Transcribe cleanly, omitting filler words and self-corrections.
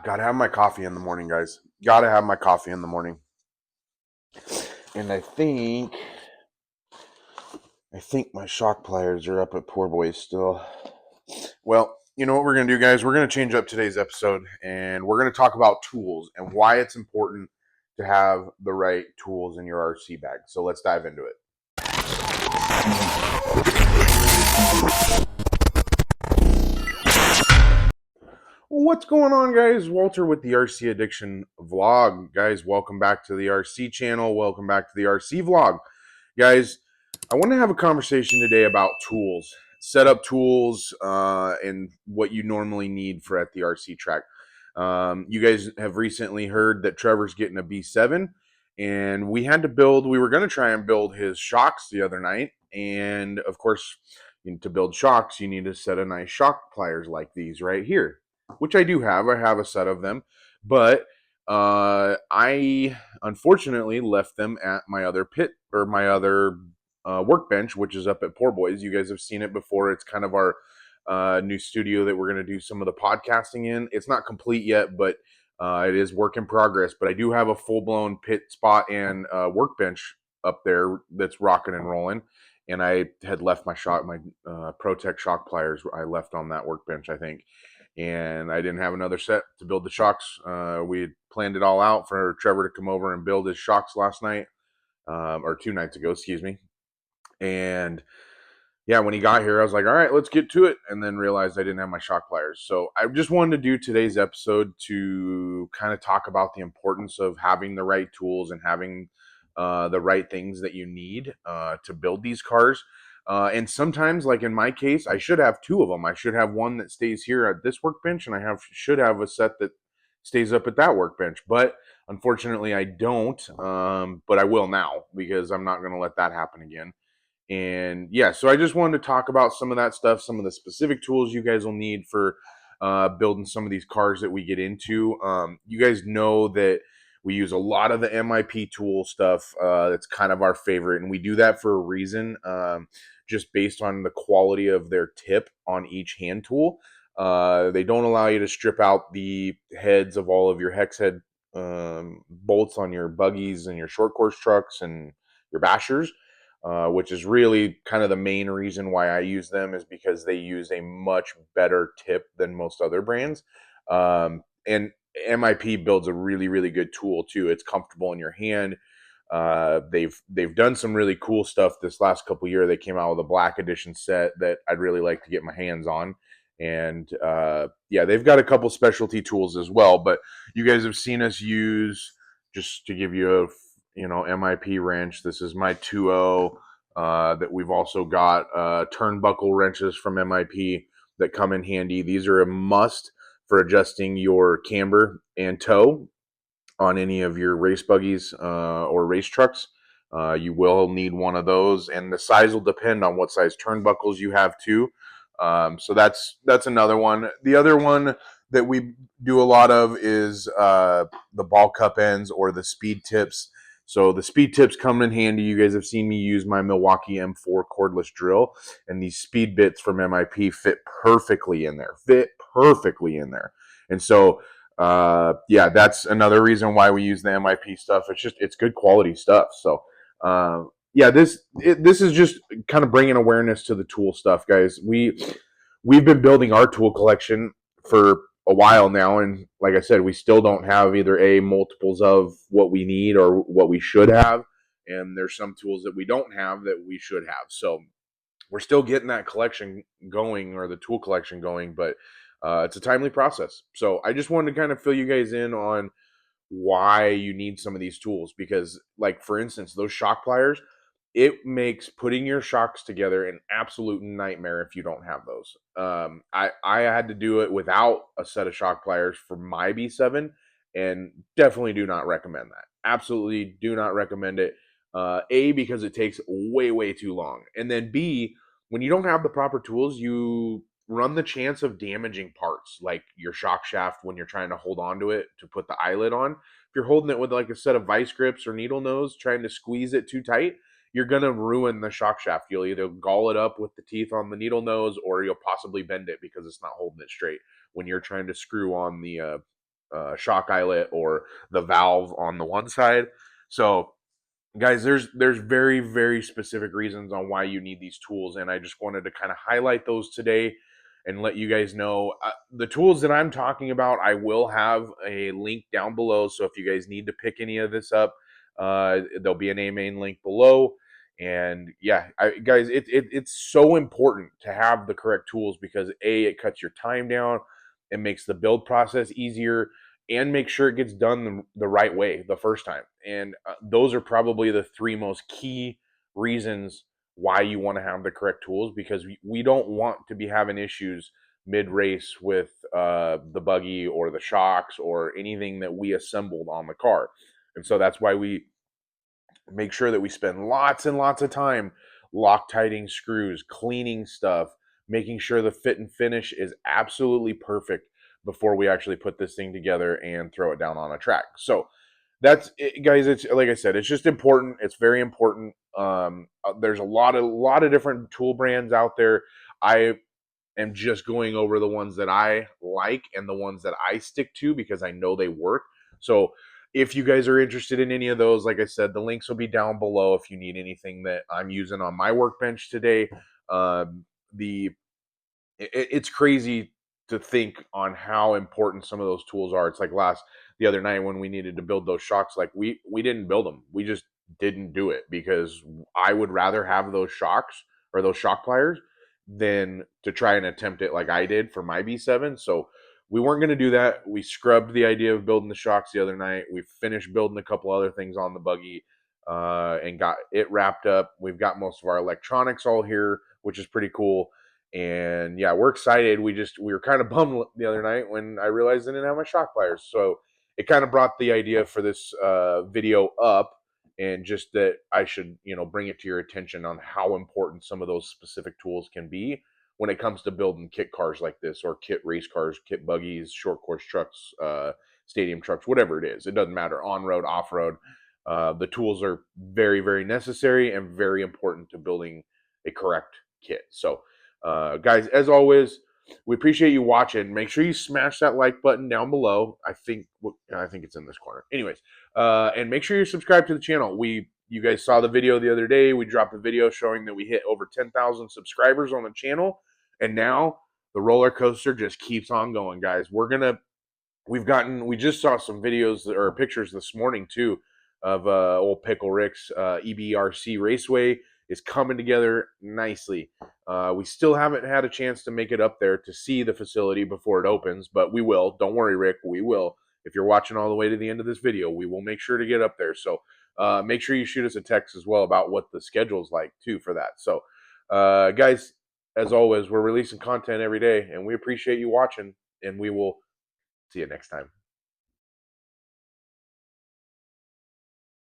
Gotta have my coffee in the morning, guys. Gotta have my coffee in the morning. And I think my shock pliers are up at Poor Boys still. Well, you know what we're gonna do, guys? We're gonna change up today's episode, and we're gonna talk about tools and why it's important to have the right tools in your RC bag. So let's dive into it. What's going on, guys? Walter with the RC Addiction Vlog. Guys, welcome back to the RC channel. Welcome back to the RC Vlog. Guys, I want to have a conversation today about tools, setup tools, and what you normally need for at the RC track. You guys have recently heard that Trevor's getting a B7, and we were going to try and build his shocks the other night. And of course, to build shocks, you need a set of nice shock pliers like these right here, which I do have. I have a set of them, but I unfortunately left them at my other pit or my other workbench, which is up at Poor Boys. You guys have seen it before. It's kind of our new studio that we're going to do some of the podcasting in. It's not complete yet, but it is work in progress. But I do have a full-blown pit spot and workbench up there that's rocking and rolling. And I had left my ProTech shock pliers. I left on that workbench, I think. And I didn't have another set to build the shocks. We had planned it all out for Trevor to come over and build his shocks last night, or 2 nights ago, excuse me. And yeah, when he got here, I was like, all right, let's get to it. And then realized I didn't have my shock pliers. So I just wanted to do today's episode to kind of talk about the importance of having the right tools and having the right things that you need to build these cars. And sometimes, like in my case, I should have 2 of them. I should have one that stays here at this workbench, and should have a set that stays up at that workbench. But unfortunately, I don't. But I will now, because I'm not going to let that happen again. And yeah, so I just wanted to talk about some of that stuff, some of the specific tools you guys will need for building some of these cars that we get into. You guys know that we use a lot of the MIP tool stuff. That's kind of our favorite, and we do that for a reason, just based on the quality of their tip on each hand tool. They don't allow you to strip out the heads of all of your hex head bolts on your buggies and your short course trucks and your bashers. Which is really kind of the main reason why I use them, is because they use a much better tip than most other brands. And MIP builds a really, really good tool too. It's comfortable in your hand. They've done some really cool stuff this last couple years. They came out with a black edition set that I'd really like to get my hands on. And yeah, they've got a couple specialty tools as well. But you guys have seen us use, just to give you a MIP wrench. This is my 2.0 that we've also got turnbuckle wrenches from MIP that come in handy. These are a must for adjusting your camber and toe on any of your race buggies or race trucks. You will need one of those, and the size will depend on what size turnbuckles you have too. So that's another one. The other one that we do a lot of is the ball cup ends or the speed tips. So the speed tips come in handy. You guys have seen me use my Milwaukee M4 cordless drill, and these speed bits from MIP fit perfectly in there. And so, yeah, that's another reason why we use the MIP stuff. It's good quality stuff. So, yeah, this is just kind of bringing awareness to the tool stuff, guys. We've been building our tool collection for a while now, and like I said, we still don't have either multiples of what we need or what we should have, and there's some tools that we don't have that we should have. So we're still getting that collection going, or the tool collection going, but it's a timely process. So I just wanted to kind of fill you guys in on why you need some of these tools, because, like, for instance, those shock pliers, it makes putting your shocks together an absolute nightmare if you don't have those. I had to do it without a set of shock pliers for my B7, and definitely do not recommend that. Absolutely do not recommend it. Because it takes way too long, and then B, when you don't have the proper tools, you run the chance of damaging parts like your shock shaft when you're trying to hold on to it to put the eyelet on. If you're holding it with like a set of vice grips or needle nose, trying to squeeze it too tight, you're going to ruin the shock shaft. You'll either gall it up with the teeth on the needle nose, or you'll possibly bend it because it's not holding it straight when you're trying to screw on the shock eyelet or the valve on the one side. So guys, there's very, very specific reasons on why you need these tools, and I just wanted to kind of highlight those today and let you guys know the tools that I'm talking about. I will have a link down below, so if you guys need to pick any of this up, there'll be an main link below. And yeah, guys, it's so important to have the correct tools because it cuts your time down, it makes the build process easier, and make sure it gets done the right way the first time. And those are probably the three most key reasons why you want to have the correct tools, because we don't want to be having issues mid race with the buggy or the shocks or anything that we assembled on the car. And so that's why we make sure that we spend lots and lots of time Loctiting screws, cleaning stuff, making sure the fit and finish is absolutely perfect before we actually put this thing together and throw it down on a track. So that's it, guys. It's like I said, it's just important. It's very important. There's a lot of different tool brands out there. I am just going over the ones that I like and the ones that I stick to because I know they work. So if you guys are interested in any of those, like I said, the links will be down below if you need anything that I'm using on my workbench today. The it's crazy to think on how important some of those tools are. It's like the other night when we needed to build those shocks, like we didn't build them. We just didn't do it because I would rather have those shocks or those shock pliers than to try and attempt it like I did for my B7. So we weren't going to do that. We scrubbed the idea of building the shocks the other night. We finished building a couple other things on the buggy and got it wrapped up. We've got most of our electronics all here, which is pretty cool. And yeah, we're excited. We were kind of bummed the other night when I realized I didn't have my shock pliers. So it kind of brought the idea for this video up, and just that I should, bring it to your attention on how important some of those specific tools can be when it comes to building kit cars like this, or kit race cars, kit buggies, short course trucks, stadium trucks, whatever it is. It doesn't matter, on road, off road. The tools are very, very necessary and very important to building a correct kit. So guys, as always, we appreciate you watching. Make sure you smash that like button down below. I think it's in this corner. Anyways, and make sure you subscribe to the channel. You guys saw the video the other day. We dropped a video showing that we hit over 10,000 subscribers on the channel, and now the roller coaster just keeps on going, guys. We just saw some videos or pictures this morning too of old Pickle Rick's EBRC Raceway is coming together nicely. We still haven't had a chance to make it up there to see the facility before it opens, but we will. Don't worry, Rick, we will. If you're watching all the way to the end of this video, we will make sure to get up there. So make sure you shoot us a text as well about what the schedule's like too for that. So guys, as always, we're releasing content every day, and we appreciate you watching, and we will see you next time.